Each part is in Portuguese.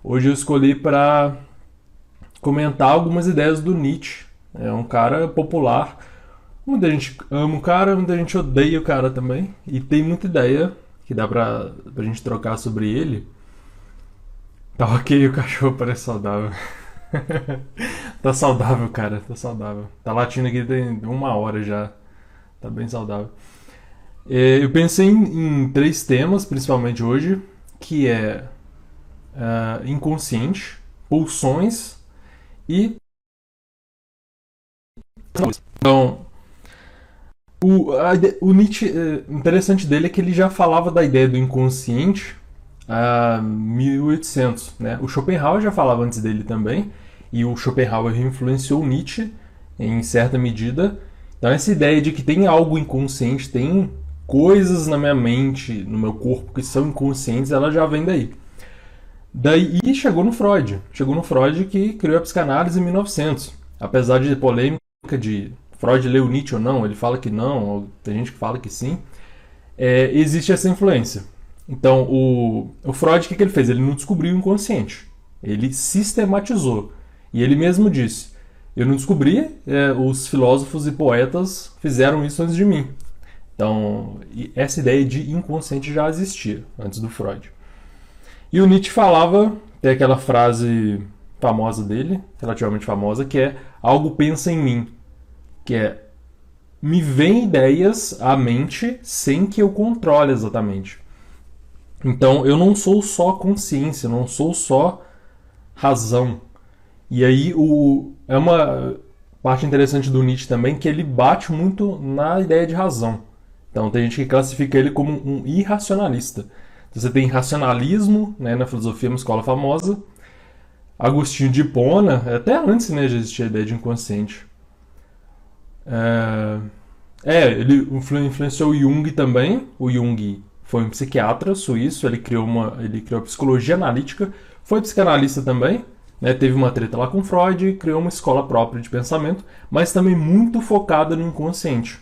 Hoje eu escolhi para comentar algumas ideias do Nietzsche. É um cara popular. Muita gente ama o cara, muita gente odeia o cara também. E tem muita ideia que dá pra gente trocar sobre ele. Tá ok, o cachorro parece saudável. Tá saudável, cara, tá saudável. Tá latindo aqui tem 1 hora já. Tá bem saudável. Eu pensei em três temas, principalmente hoje, que é inconsciente, pulsões e. Então, o Nietzsche, interessante dele é que ele já falava da ideia do inconsciente há 1800, né? O Schopenhauer já falava antes dele também, e o Schopenhauer influenciou o Nietzsche em certa medida. Então essa ideia de que tem algo inconsciente, tem coisas na minha mente, no meu corpo que são inconscientes, ela já vem daí. Daí chegou no Freud. Chegou no Freud que criou a psicanálise em 1900. Apesar de polêmica de Freud leu Nietzsche ou não, ele fala que não, ou tem gente que fala que sim. Existe essa influência. Então, o Freud, o que ele fez? Ele não descobriu o inconsciente. Ele sistematizou. E ele mesmo disse: eu não descobri, os filósofos e poetas fizeram isso antes de mim. Então, essa ideia de inconsciente já existia antes do Freud. E o Nietzsche falava, tem aquela frase famosa dele, relativamente famosa, que é: algo pensa em mim. Que é: me vêm ideias à mente sem que eu controle exatamente. Então eu não sou só consciência, eu não sou só razão. E aí é uma parte interessante do Nietzsche também, que ele bate muito na ideia de razão. Então tem gente que classifica ele como um irracionalista. Você tem racionalismo, né, na filosofia, uma escola famosa. Agostinho de Hipona, até antes, né, já existia a ideia de inconsciente. Ele influenciou o Jung também. O Jung foi um psiquiatra suíço, ele criou a psicologia analítica, foi psicanalista também, né, teve uma treta lá com Freud, criou uma escola própria de pensamento, mas também muito focada no inconsciente.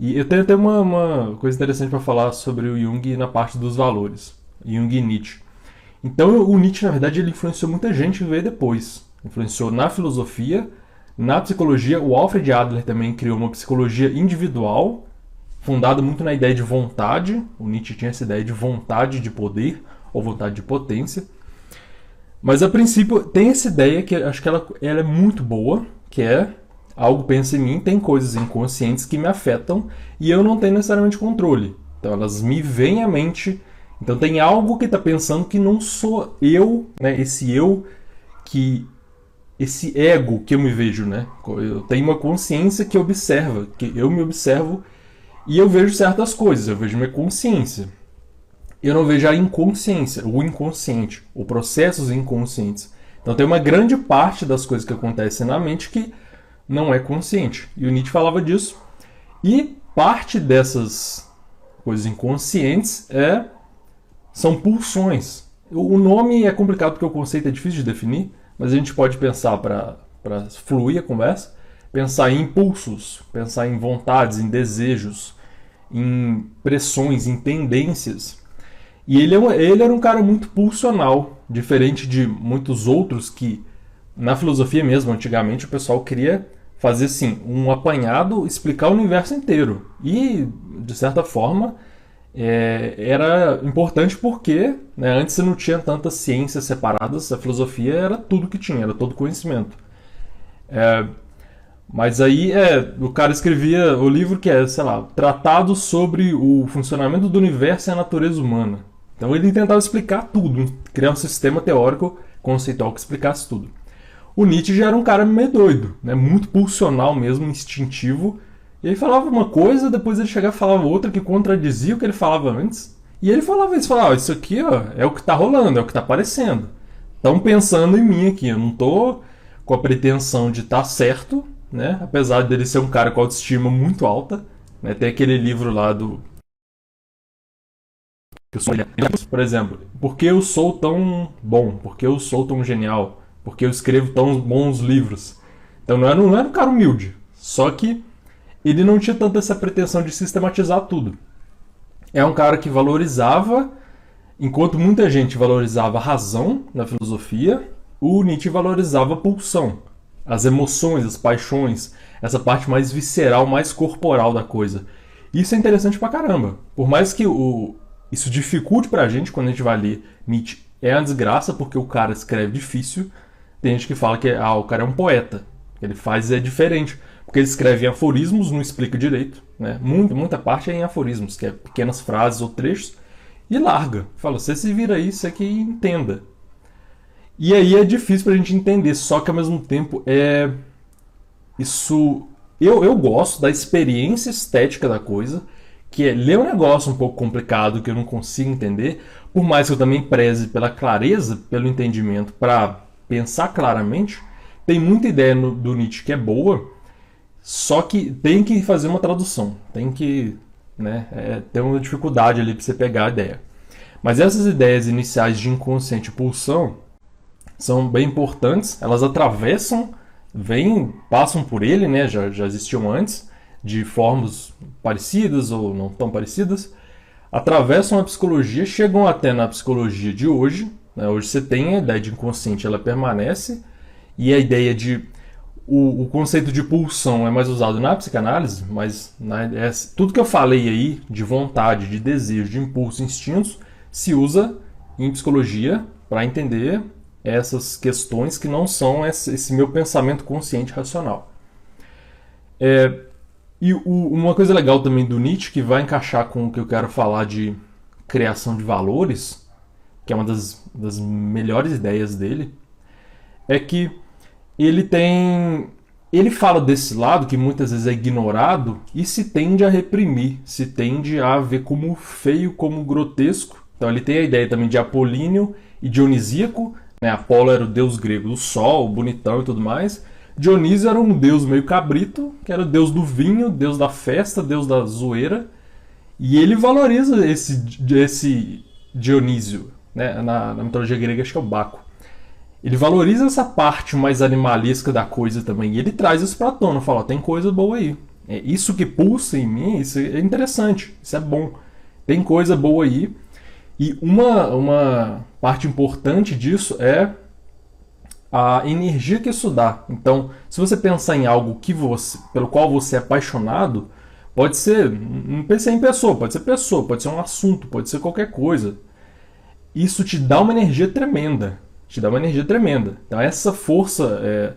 E eu tenho até uma coisa interessante para falar sobre o Jung na parte dos valores, Jung e Nietzsche. Então o Nietzsche, na verdade, ele influenciou muita gente que veio depois. Influenciou na filosofia, na psicologia. O Alfred Adler também criou uma psicologia individual, fundada muito na ideia de vontade. O Nietzsche tinha essa ideia de vontade de poder, ou vontade de potência. Mas a princípio tem essa ideia que acho que ela é muito boa, que é: algo pensa em mim, tem coisas inconscientes que me afetam e eu não tenho necessariamente controle. Então elas me vêm à mente. Então tem algo que está pensando que não sou eu, né? Esse ego que eu me vejo, né? Eu tenho uma consciência que observa, que eu me observo e eu vejo certas coisas, eu vejo minha consciência. Eu não vejo a inconsciência, o inconsciente, os processos inconscientes. Então tem uma grande parte das coisas que acontecem na mente que não é consciente. E o Nietzsche falava disso. E parte dessas coisas inconscientes são pulsões. O nome é complicado porque o conceito é difícil de definir, mas a gente pode pensar, para fluir a conversa, pensar em impulsos, pensar em vontades, em desejos, em pressões, em tendências. E ele era um cara muito pulsional, diferente de muitos outros que, na filosofia mesmo, antigamente, o pessoal queria fazer assim, um apanhado, explicar o universo inteiro. E, de certa forma, era importante porque, né, antes você não tinha tantas ciências separadas, a filosofia era tudo que tinha, era todo conhecimento. Mas aí o cara escrevia o livro que é, sei lá, Tratado sobre o Funcionamento do Universo e a Natureza Humana. Então ele tentava explicar tudo, criar um sistema teórico conceitual que explicasse tudo. O Nietzsche já era um cara meio doido, né, muito pulsional mesmo, instintivo. E ele falava uma coisa, depois ele chegava e falava outra que contradizia o que ele falava antes. E ele falava isso, isso aqui ó, é o que tá rolando, é o que tá aparecendo. Estão pensando em mim aqui, eu não tô com a pretensão de estar certo, né? Apesar dele ser um cara com autoestima muito alta, né? Tem aquele livro lá do... Por exemplo, por que eu sou tão bom? Por que eu sou tão genial? Por que eu escrevo tão bons livros? Então não era um cara humilde, só que ele não tinha tanta essa pretensão de sistematizar tudo. É um cara que valorizava Enquanto muita gente valorizava a razão na filosofia, o Nietzsche valorizava a pulsão, as emoções, as paixões, essa parte mais visceral, mais corporal da coisa. Isso é interessante pra caramba. Por mais que isso dificulte pra gente quando a gente vai ler Nietzsche, é uma desgraça porque o cara escreve difícil. Tem gente que fala que o cara é um poeta. O que ele faz é diferente. Porque ele escreve em aforismos, não explica direito. Né? Muita parte é em aforismos, que é pequenas frases ou trechos, e larga. Fala, você se vira aí, você que entenda. E aí é difícil pra gente entender, só que ao mesmo tempo isso. Eu gosto da experiência estética da coisa, que é ler um negócio um pouco complicado que eu não consigo entender, por mais que eu também preze pela clareza, pelo entendimento, para pensar claramente. Tem muita ideia do Nietzsche que é boa, só que tem que fazer uma tradução, tem que ter uma dificuldade ali para você pegar a ideia. Mas essas ideias iniciais de inconsciente e pulsão são bem importantes, elas atravessam, passam por ele, né? Já existiam antes, de formas parecidas ou não tão parecidas, atravessam a psicologia, chegam até na psicologia de hoje. Né? Hoje você tem a ideia de inconsciente, ela permanece, e a ideia de o conceito de pulsão é mais usado na psicanálise, mas tudo que eu falei aí de vontade, de desejo, de impulso, instintos, se usa em psicologia para entender essas questões que não são esse meu pensamento consciente racional. E uma coisa legal também do Nietzsche, que vai encaixar com o que eu quero falar de criação de valores, que é uma das melhores ideias dele, é que ele fala desse lado que muitas vezes é ignorado e se tende a reprimir, se tende a ver como feio, como grotesco. Então ele tem a ideia também de apolíneo e dionisíaco, né? Apolo era o deus grego do sol, bonitão e tudo mais. Dionísio era um deus meio cabrito, que era o deus do vinho, deus da festa, deus da zoeira. E ele valoriza esse Dionísio, né? Na mitologia grega acho que é o Baco. Ele valoriza essa parte mais animalesca da coisa também. E ele traz isso pra tona, fala, tem coisa boa aí. Isso que pulsa em mim, isso é interessante, isso é bom. Tem coisa boa aí. E uma parte importante disso é a energia que isso dá. Então, se você pensar em algo pelo qual você é apaixonado, pode ser, não pensei em pessoa, pode ser um assunto, pode ser qualquer coisa. Isso te dá uma energia tremenda. Então essa força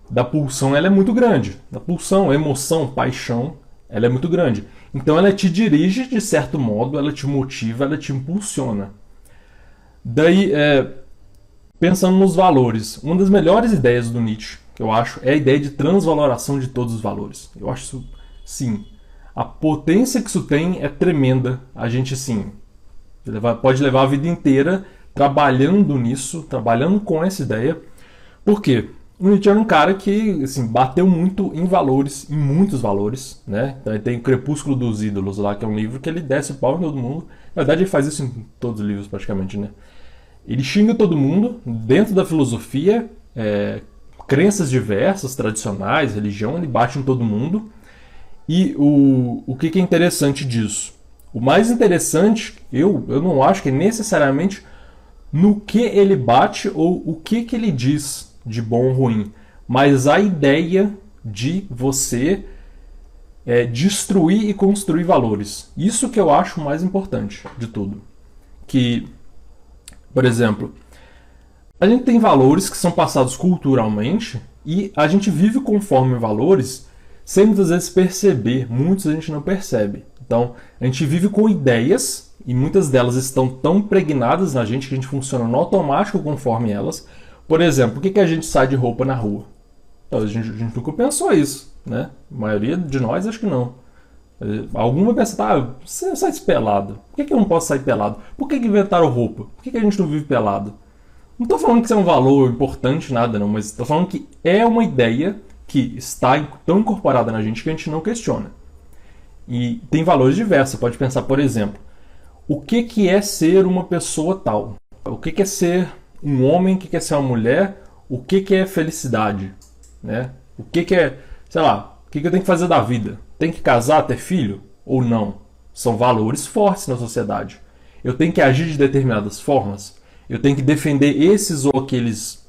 da pulsão ela é muito grande. Da pulsão, emoção, paixão, ela é muito grande. Então ela te dirige de certo modo, ela te motiva, ela te impulsiona. Daí, pensando nos valores, uma das melhores ideias do Nietzsche, que eu acho, é a ideia de transvaloração de todos os valores. Eu acho isso, sim, a potência que isso tem é tremenda. A gente, sim, pode levar a vida inteira trabalhando nisso, trabalhando com essa ideia. Por quê? O Nietzsche era um cara que assim, bateu muito em valores, em muitos valores. Né? Então, ele tem o Crepúsculo dos Ídolos lá, que é um livro que ele desce o pau em todo mundo. Na verdade, ele faz isso em todos os livros praticamente. Né? Ele xinga todo mundo dentro da filosofia, crenças diversas, tradicionais, religião, ele bate em todo mundo. E o que é interessante disso? O mais interessante, eu não acho que é necessariamente no que ele bate ou o que ele diz de bom ou ruim, mas a ideia de você destruir e construir valores. Isso que eu acho o mais importante de tudo. Que, por exemplo, a gente tem valores que são passados culturalmente e a gente vive conforme valores sem muitas vezes perceber, muitos a gente não percebe. Então, a gente vive com ideias e muitas delas estão tão impregnadas na gente que a gente funciona no automático conforme elas. Por exemplo, por que a gente sai de roupa na rua? Então, a gente nunca pensou isso, né? A maioria de nós acho que não. Alguma pensa, você sai pelado. Por que eu não posso sair pelado? Por que inventaram roupa? Por que a gente não vive pelado? Não estou falando que isso é um valor importante, nada não, mas estou falando que é uma ideia que está tão incorporada na gente que a gente não questiona. E tem valores diversos. Você pode pensar, por exemplo, o que é ser uma pessoa tal? O que é ser um homem? O que é ser uma mulher? O que é felicidade? Né? O que é, sei lá, o que eu tenho que fazer da vida? Tem que casar, ter filho? Ou não? São valores fortes na sociedade. Eu tenho que agir de determinadas formas? Eu tenho que defender esses ou aqueles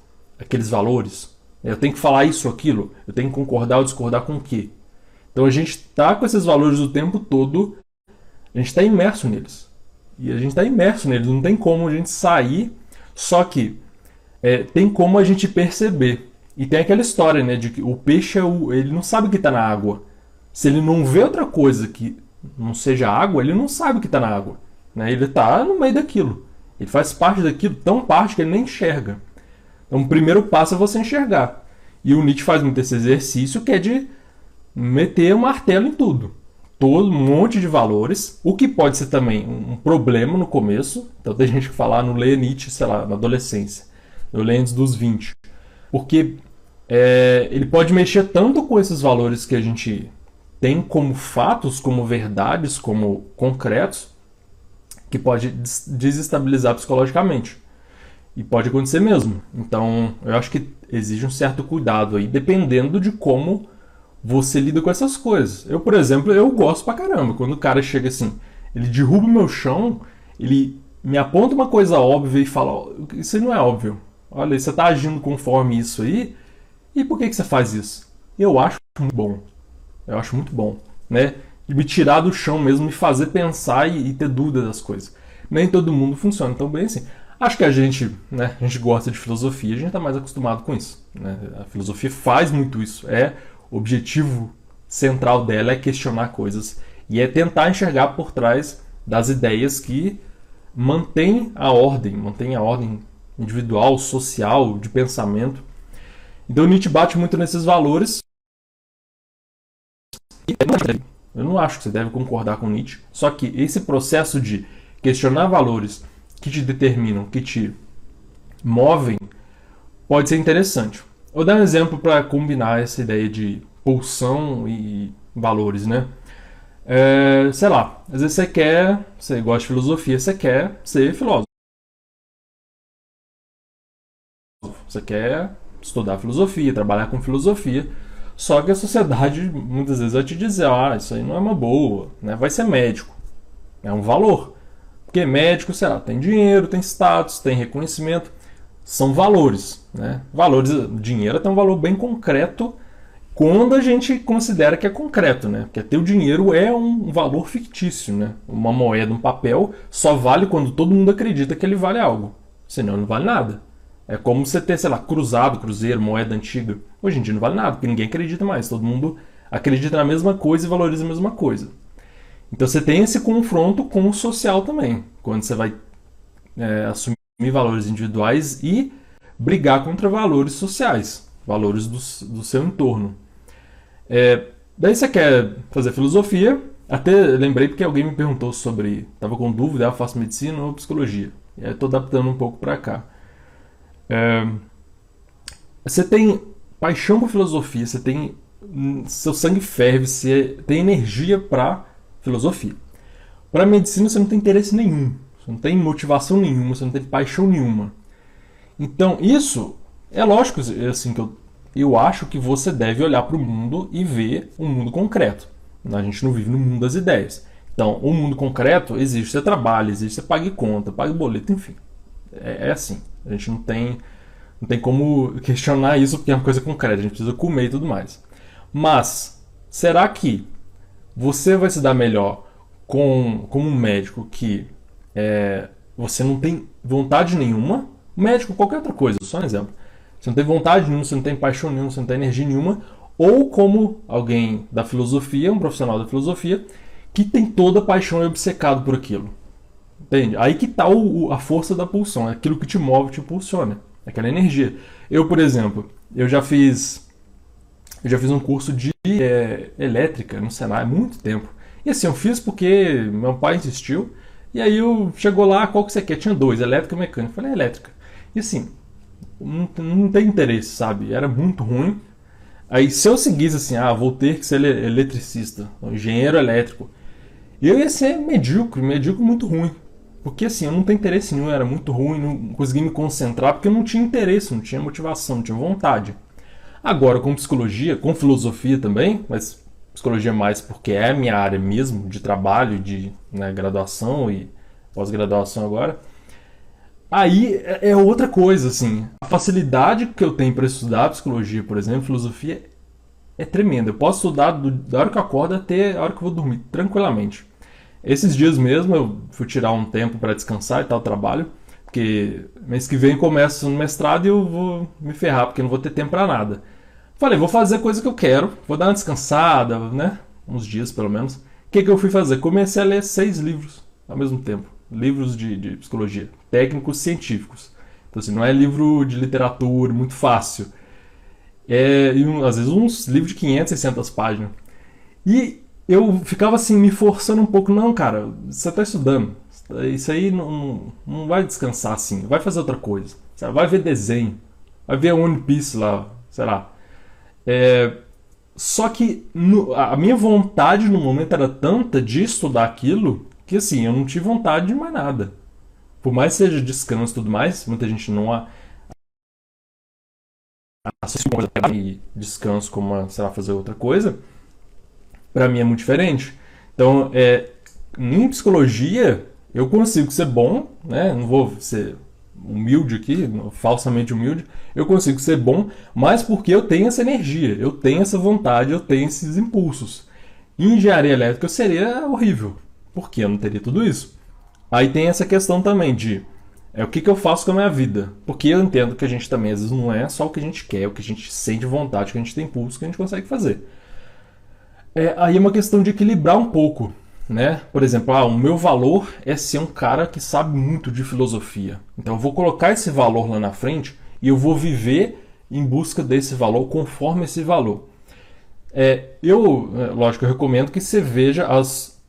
valores? Eu tenho que falar isso ou aquilo? Eu tenho que concordar ou discordar com o quê? Então a gente está com esses valores o tempo todo, a gente está imerso neles. E a gente está imerso neles, não tem como a gente sair, só que tem como a gente perceber. E tem aquela história, né, de que o peixe ele não sabe o que está na água. Se ele não vê outra coisa que não seja água, ele não sabe o que está na água. Né? Ele está no meio daquilo. Ele faz parte daquilo, tão parte que ele nem enxerga. Então o primeiro passo é você enxergar. E o Nietzsche faz muito esse exercício que é de meter o martelo em tudo. Todo um monte de valores, o que pode ser também um problema no começo. Então tem gente que fala, não leia Nietzsche, sei lá, na adolescência. Eu leio antes dos 20. Porque ele pode mexer tanto com esses valores que a gente tem como fatos, como verdades, como concretos, que pode desestabilizar psicologicamente. E pode acontecer mesmo. Então, eu acho que exige um certo cuidado aí, dependendo de como você lida com essas coisas. Eu, por exemplo, eu gosto pra caramba. Quando o cara chega assim, ele derruba o meu chão, ele me aponta uma coisa óbvia e fala, isso aí não é óbvio. Olha, você tá agindo conforme isso aí, e por que você faz isso? Eu acho muito bom. Eu acho muito bom, né? De me tirar do chão mesmo, me fazer pensar e ter dúvida das coisas. Nem todo mundo funciona tão bem assim. Acho que a gente gosta de filosofia, a gente está mais acostumado com isso. Né? A filosofia faz muito isso. O objetivo central dela é questionar coisas e é tentar enxergar por trás das ideias que mantém a ordem individual, social, de pensamento. Então Nietzsche bate muito nesses valores. Eu não acho que você deve concordar com Nietzsche, só que esse processo de questionar valores que te determinam, que te movem, pode ser interessante. Vou dar um exemplo para combinar essa ideia de pulsão e valores, né? Sei lá, às vezes você gosta de filosofia, você quer ser filósofo. Você quer estudar filosofia, trabalhar com filosofia, só que a sociedade muitas vezes vai te dizer, isso aí não é uma boa, né? Vai ser médico. É um valor. Porque médico, sei lá, tem dinheiro, tem status, tem reconhecimento. São valores, né? Valores, dinheiro tem um valor bem concreto quando a gente considera que é concreto, né? Porque ter o dinheiro é um valor fictício, né? Uma moeda, um papel, só vale quando todo mundo acredita que ele vale algo. Senão não vale nada. É como você ter, sei lá, cruzado, cruzeiro, moeda antiga. Hoje em dia não vale nada, porque ninguém acredita mais. Todo mundo acredita na mesma coisa e valoriza a mesma coisa. Então você tem esse confronto com o social também, quando você vai assumir valores individuais e brigar contra valores sociais, valores do seu entorno. Daí você quer fazer filosofia, até lembrei porque alguém me perguntou sobre, estava com dúvida, eu faço medicina ou psicologia. E aí eu estou adaptando um pouco para cá. Você tem paixão por filosofia, você tem seu sangue ferve, você tem energia para filosofia. Para medicina você não tem interesse nenhum, você não tem motivação nenhuma, você não tem paixão nenhuma. Então isso é lógico, assim, que eu acho que você deve olhar para o mundo e ver um mundo concreto. A gente não vive no mundo das ideias. Então, o mundo concreto existe, você trabalha, existe, você paga conta, paga boleto, enfim. É assim. A gente não tem como questionar isso porque é uma coisa concreta, a gente precisa comer e tudo mais. Mas, será que você vai se dar melhor como um médico que você não tem vontade nenhuma? Médico, qualquer outra coisa, só um exemplo. Você não tem vontade nenhuma, você não tem paixão nenhuma, você não tem energia nenhuma. Ou como alguém da filosofia, um profissional da filosofia, que tem toda a paixão e é obcecado por aquilo. Entende? Aí que está a força da pulsão, é aquilo que te move, te impulsiona, aquela energia. Eu, por exemplo, eu já fiz um curso de elétrica no Senai há muito tempo. E assim, eu fiz porque meu pai insistiu, e aí chegou lá, qual que você quer? Tinha 2, elétrica e mecânica. Eu falei, elétrica. E assim, não tem interesse, sabe? Era muito ruim. Aí se eu seguisse assim, vou ter que ser eletricista, engenheiro elétrico, eu ia ser medíocre muito ruim. Porque assim, eu não tenho interesse nenhum, era muito ruim, não conseguia me concentrar, porque eu não tinha interesse, não tinha motivação, não tinha vontade. Agora, com psicologia, com filosofia também, mas psicologia mais porque é a minha área mesmo, de trabalho, de graduação e pós-graduação agora. Aí é outra coisa, assim. A facilidade que eu tenho para estudar psicologia, por exemplo, filosofia, é tremenda. Eu posso estudar da hora que eu acordo até a hora que eu vou dormir, tranquilamente. Esses dias mesmo eu fui tirar um tempo para descansar e tal, trabalho, porque mês que vem começo no mestrado e eu vou me ferrar, porque eu não vou ter tempo para nada. Falei, vou fazer a coisa que eu quero, vou dar uma descansada, né? Uns dias pelo menos. O que eu fui fazer? Comecei a ler 6 livros ao mesmo tempo. Livros de psicologia, técnicos científicos. Então, assim, não é livro de literatura muito fácil. Às vezes uns livros de 500, 600 páginas. E eu ficava assim, me forçando um pouco. Não, cara, você está estudando. Isso aí não vai descansar assim. Vai fazer outra coisa. Vai ver desenho. Vai ver One Piece lá, sei lá. Só que a minha vontade no momento era tanta de estudar aquilo que assim, eu não tive vontade de mais nada. Por mais que seja descanso e tudo mais, muita gente não associa descanso como, sei lá, fazer outra coisa. Pra mim é muito diferente. Então, em psicologia, eu consigo ser bom, né? Não vou ser humilde aqui, falsamente humilde. Eu consigo ser bom, mas porque eu tenho essa energia, eu tenho essa vontade, eu tenho esses impulsos. Em engenharia elétrica eu seria horrível, porque eu não teria tudo isso. Aí tem essa questão também de o que eu faço com a minha vida. Porque eu entendo que a gente também, às vezes, não é só o que a gente quer, o que a gente sente vontade, o que a gente tem impulso, que a gente consegue fazer. Aí é uma questão de equilibrar um pouco, né? Por exemplo, o meu valor é ser um cara que sabe muito de filosofia. Então eu vou colocar esse valor lá na frente e eu vou viver em busca desse valor, conforme esse valor. Lógico, eu recomendo que você veja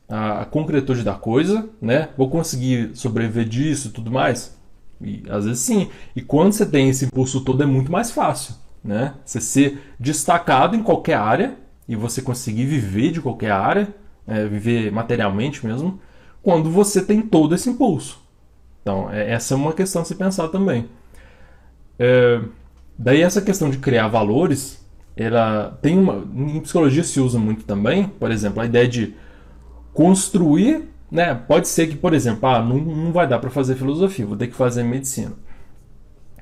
a concretude da coisa, né? Vou conseguir sobreviver disso e tudo mais? E às vezes sim. E quando você tem esse impulso todo é muito mais fácil, né? Você ser destacado em qualquer área e você conseguir viver de qualquer área, viver materialmente mesmo, quando você tem todo esse impulso. Então, essa é uma questão a se pensar também. Daí essa questão de criar valores, ela tem em psicologia se usa muito também, por exemplo, a ideia de construir, né? Pode ser que, por exemplo, não vai dar para fazer filosofia, vou ter que fazer medicina.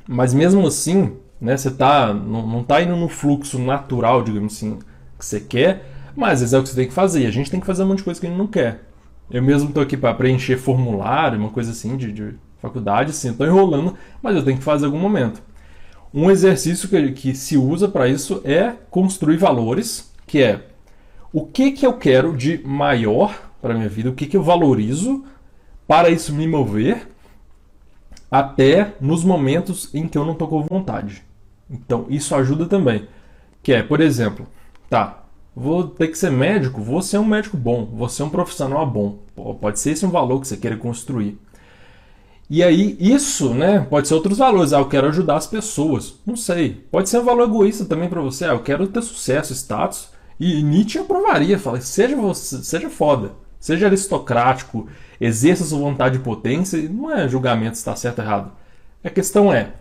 Mas mesmo assim, né, você não está indo no fluxo natural, digamos assim, que você quer, mas às vezes é o que você tem que fazer. E a gente tem que fazer um monte de coisa que a gente não quer. Eu mesmo estou aqui para preencher formulário, uma coisa assim de faculdade, assim, estou enrolando, mas eu tenho que fazer em algum momento. Um exercício que se usa para isso é construir valores, que é o que eu quero de maior para a minha vida, o que eu valorizo para isso me mover até nos momentos em que eu não estou com vontade. Então, isso ajuda também. Que é, por exemplo, vou ter que ser médico, vou ser um médico bom, vou ser um profissional bom. Pode ser esse um valor que você queira construir. E aí, isso, né, pode ser outros valores. Eu quero ajudar as pessoas. Não sei. Pode ser um valor egoísta também para você. Eu quero ter sucesso, status. E Nietzsche aprovaria, fala, seja foda, seja aristocrático, exerça sua vontade de potência, não é julgamento se está certo ou errado. A questão é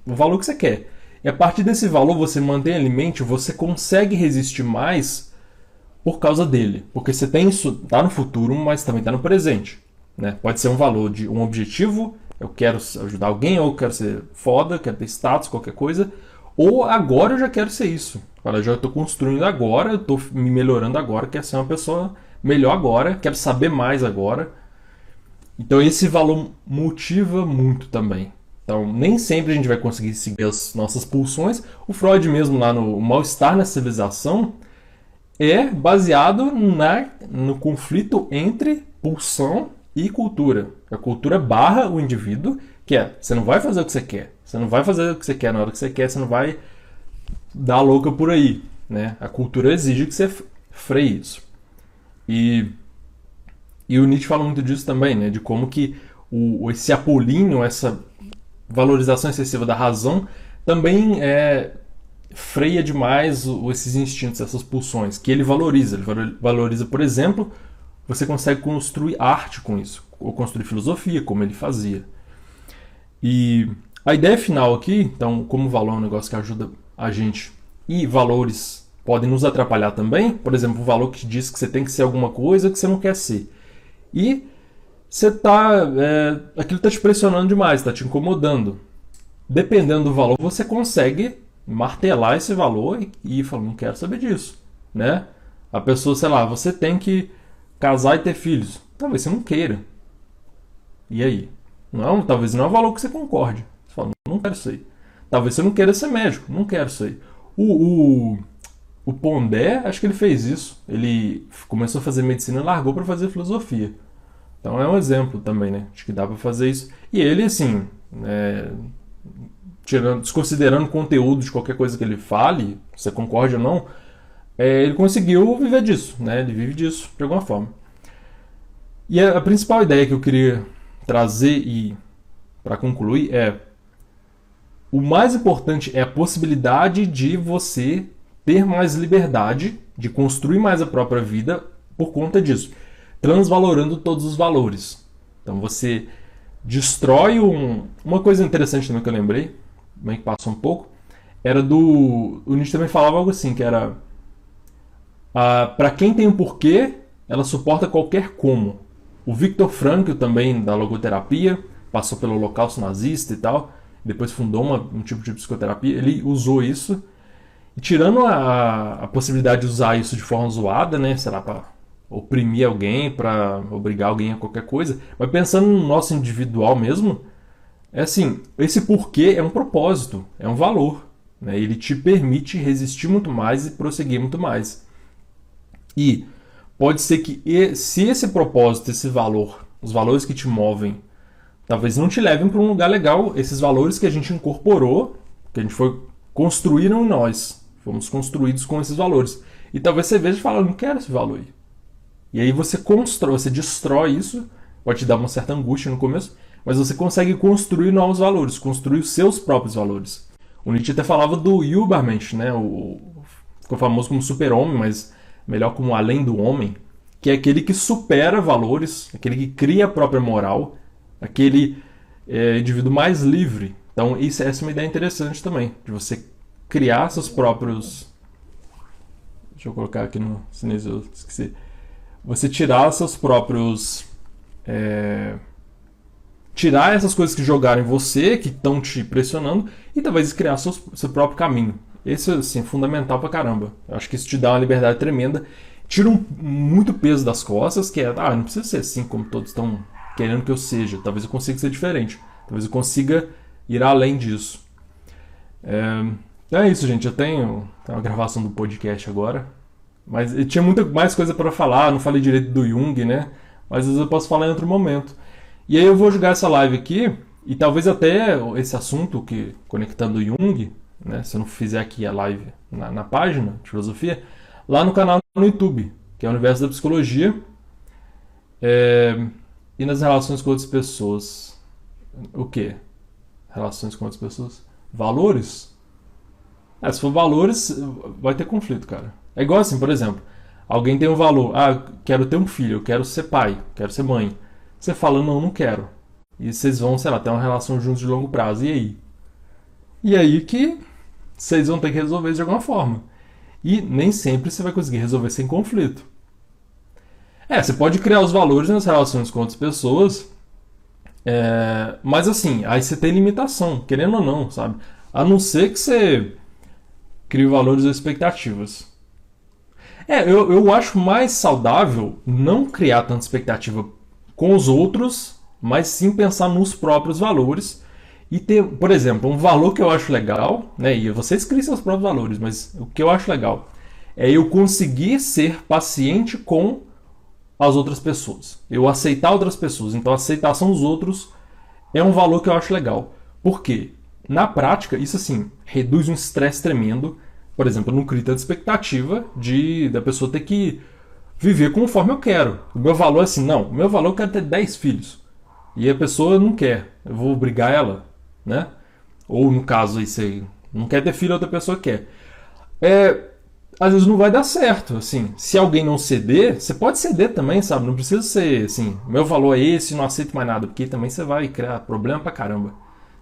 o valor que você quer. E a partir desse valor você mantém ele em mente, você consegue resistir mais por causa dele. Porque você tem isso, tá no futuro, mas também tá no presente. Né? Pode ser um valor de um objetivo, eu quero ajudar alguém, ou eu quero ser foda, quero ter status, qualquer coisa. Ou agora eu já quero ser isso. Eu já estou construindo agora, eu estou me melhorando agora, quero ser uma pessoa melhor agora, quero saber mais agora. Então esse valor motiva muito também. Então nem sempre a gente vai conseguir seguir as nossas pulsões. O Freud mesmo lá no Mal-Estar na Civilização é baseado no conflito entre pulsão e cultura. A cultura barra o indivíduo, que você não vai fazer o que você quer. Você não vai fazer o que você quer na hora que você quer, você não vai dar louca por aí. Né? A cultura exige que você freie isso. E o Nietzsche fala muito disso também, né? De como que esse apolíneo, essa valorização excessiva da razão, também freia demais esses instintos, essas pulsões, que ele valoriza. Ele valoriza, por exemplo, você consegue construir arte com isso, ou construir filosofia, como ele fazia. E a ideia final aqui, então, como valor é um negócio que ajuda a gente, e valores podem nos atrapalhar também, por exemplo, o valor que diz que você tem que ser alguma coisa que você não quer ser. E aquilo tá te pressionando demais, tá te incomodando. Dependendo do valor, você consegue martelar esse valor e falar, não quero saber disso, né? A pessoa, sei lá, você tem que casar e ter filhos. Talvez você não queira. E aí? Não, talvez não é um valor que você concorde. Você fala, não quero isso aí. Talvez você não queira ser médico, não quero isso aí. O Pondé, acho que ele fez isso. Ele começou a fazer medicina e largou para fazer filosofia. Então é um exemplo também, né? Acho que dá para fazer isso. E ele, assim, desconsiderando o conteúdo de qualquer coisa que ele fale, você concorde ou não, ele conseguiu viver disso, né? Ele vive disso de alguma forma. E a principal ideia que eu queria trazer e para concluir o mais importante é a possibilidade de você ter mais liberdade, de construir mais a própria vida por conta disso, transvalorando todos os valores. Então você destrói uma coisa interessante também que eu lembrei, também que passou um pouco, era o Nietzsche também falava algo assim, que era para quem tem um porquê, ela suporta qualquer como. O Viktor Frankl também, da logoterapia, passou pelo Holocausto nazista e tal, depois fundou um tipo de psicoterapia, ele usou isso, e tirando a possibilidade de usar isso de forma zoada, né, sei lá, para oprimir alguém, para obrigar alguém a qualquer coisa, mas pensando no nosso individual mesmo, é assim, esse porquê é um propósito, é um valor, né, ele te permite resistir muito mais e prosseguir muito mais. E pode ser que se esse propósito, esse valor, os valores que te movem, talvez não te levem para um lugar legal, esses valores que a gente incorporou, que a gente foi construíram em nós, fomos construídos com esses valores. E talvez você veja e fale, eu não quero esse valor aí. E aí você destrói isso, pode te dar uma certa angústia no começo, mas você consegue construir novos valores, construir os seus próprios valores. O Nietzsche até falava do Übermensch, né? Ficou famoso como super-homem, mas melhor como além do homem, que é aquele que supera valores, aquele que cria a própria moral, aquele indivíduo mais livre. Então essa é uma ideia interessante também, de você criar seus próprios... Deixa eu colocar aqui no chinês, eu esqueci. Você tirar seus próprios... tirar essas coisas que jogaram em você, que estão te pressionando, e talvez criar seu próprio caminho. Esse assim, é fundamental pra caramba. Eu acho que isso te dá uma liberdade tremenda. Tira muito peso das costas, que não precisa ser assim como todos estão querendo que eu seja. Talvez eu consiga ser diferente. Talvez eu consiga ir além disso. É isso, gente. Eu tenho uma gravação do podcast agora. Mas eu tinha muita mais coisa para falar. Não falei direito do Jung, né? Mas às vezes eu posso falar em outro momento. E aí eu vou jogar essa live aqui. E talvez até esse assunto, que conectando o Jung, né, se eu não fizer aqui a live na página de filosofia, lá no canal no YouTube, que é o Universo da Psicologia, e nas relações com outras pessoas. O quê? Relações com outras pessoas? Valores? Se for valores, vai ter conflito, cara. É igual assim, por exemplo, alguém tem um valor, quero ter um filho, eu quero ser pai, quero ser mãe. Você fala, não quero. E vocês vão, sei lá, ter uma relação juntos de longo prazo. E aí? E aí que vocês vão ter que resolver isso de alguma forma. E nem sempre você vai conseguir resolver sem conflito. Você pode criar os valores nas relações com outras pessoas, mas assim, aí você tem limitação, querendo ou não, sabe? A não ser que você crie valores ou expectativas. Eu acho mais saudável não criar tanta expectativa com os outros, mas sim pensar nos próprios valores e ter, por exemplo, um valor que eu acho legal, né? E vocês criem seus próprios valores, mas o que eu acho legal é eu conseguir ser paciente com as outras pessoas. Eu aceitar outras pessoas. Então a aceitação dos outros é um valor que eu acho legal. Por quê? Na prática, isso assim, reduz um estresse tremendo. Por exemplo, eu não crio tanta expectativa da pessoa ter que viver conforme eu quero. O meu valor é assim, não, o meu valor eu quero ter 10 filhos. E a pessoa não quer. Eu vou obrigar ela, né? Ou no caso aí, você não quer ter filho, outra pessoa quer. Às vezes não vai dar certo, assim. Se alguém não ceder, você pode ceder também, sabe? Não precisa ser assim, meu valor é esse, não aceito mais nada, porque também você vai criar problema pra caramba.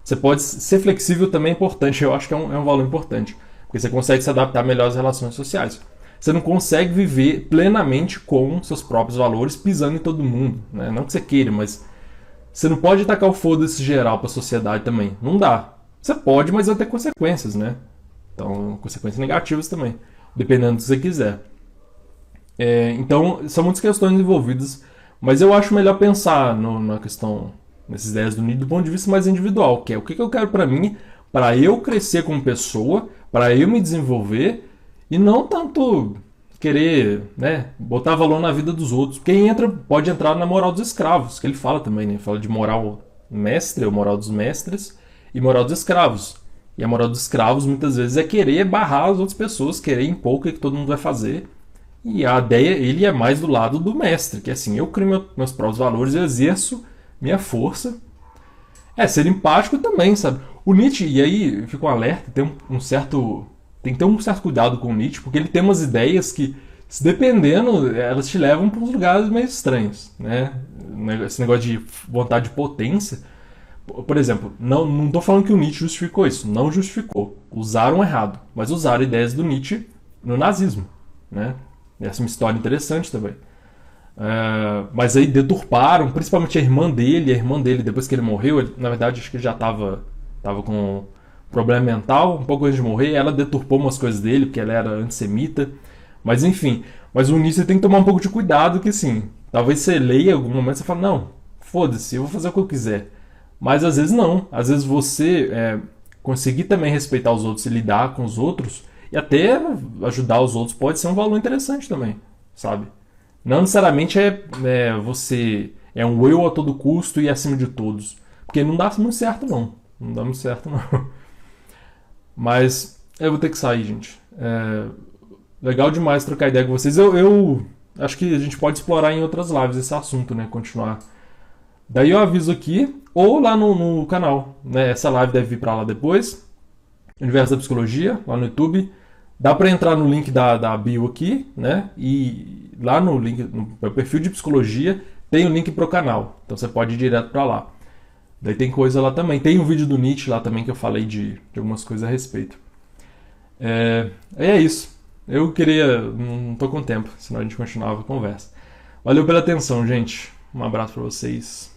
Você pode ser flexível também é importante, eu acho que é um valor importante. Porque você consegue se adaptar melhor às relações sociais. você não consegue viver plenamente com seus próprios valores, pisando em todo mundo, né? Não que você queira, mas você não pode tacar o foda-se geral pra sociedade também. Não dá. Você pode, mas vai ter consequências, né? Então, consequências negativas também, dependendo do que você quiser. Então, são muitas questões envolvidas, mas eu acho melhor pensar na questão, nessas ideias do Nietzsche, do ponto de vista mais individual, que é o que eu quero pra mim, para eu crescer como pessoa, para eu me desenvolver, e não tanto querer, né, botar valor na vida dos outros. Quem entra pode entrar na moral dos escravos, que ele fala também, né? Ele fala de moral mestre, ou moral dos mestres, e moral dos escravos. E a moral dos escravos muitas vezes é querer barrar as outras pessoas, querer impor o que todo mundo vai fazer. E a ideia, ele é mais do lado do mestre, que é assim, eu crio meus próprios valores, eu exerço minha força. Ser empático também, sabe? O Nietzsche, e aí fica um alerta, tem que ter um certo cuidado com o Nietzsche, porque ele tem umas ideias que, se dependendo, elas te levam para uns lugares meio estranhos, né? Esse negócio de vontade de potência. Por exemplo, não estou falando que o Nietzsche justificou isso, não justificou. Usaram errado, mas usaram ideias do Nietzsche no nazismo, né? Essa é uma história interessante também. Mas aí deturparam, principalmente a irmã dele, depois que ele morreu, na verdade acho que ele já estava com problema mental, um pouco antes de morrer, ela deturpou umas coisas dele, porque ela era antissemita, mas enfim, mas o Nietzsche tem que tomar um pouco de cuidado, que assim, talvez você leia em algum momento e você fala, não, foda-se, eu vou fazer o que eu quiser, mas às vezes não, às vezes você conseguir também respeitar os outros e lidar com os outros, e até ajudar os outros pode ser um valor interessante também, sabe? Não necessariamente você é um eu a todo custo e acima de todos. Porque não dá muito certo, não. Não dá muito certo, não. Mas eu vou ter que sair, gente. Legal demais trocar ideia com vocês. Eu acho que a gente pode explorar em outras lives esse assunto, né? Continuar. Daí eu aviso aqui, ou lá no canal, né? Essa live deve vir pra lá depois. Universo da Psicologia, lá no YouTube. Dá pra entrar no link da bio aqui, né? E lá no link, no meu perfil de psicologia, tem o link pro canal. Então você pode ir direto pra lá. Daí tem coisa lá também. Tem um vídeo do Nietzsche lá também que eu falei de algumas coisas a respeito. É isso. Eu queria... Não tô com tempo, senão a gente continuava a conversa. Valeu pela atenção, gente. Um abraço pra vocês.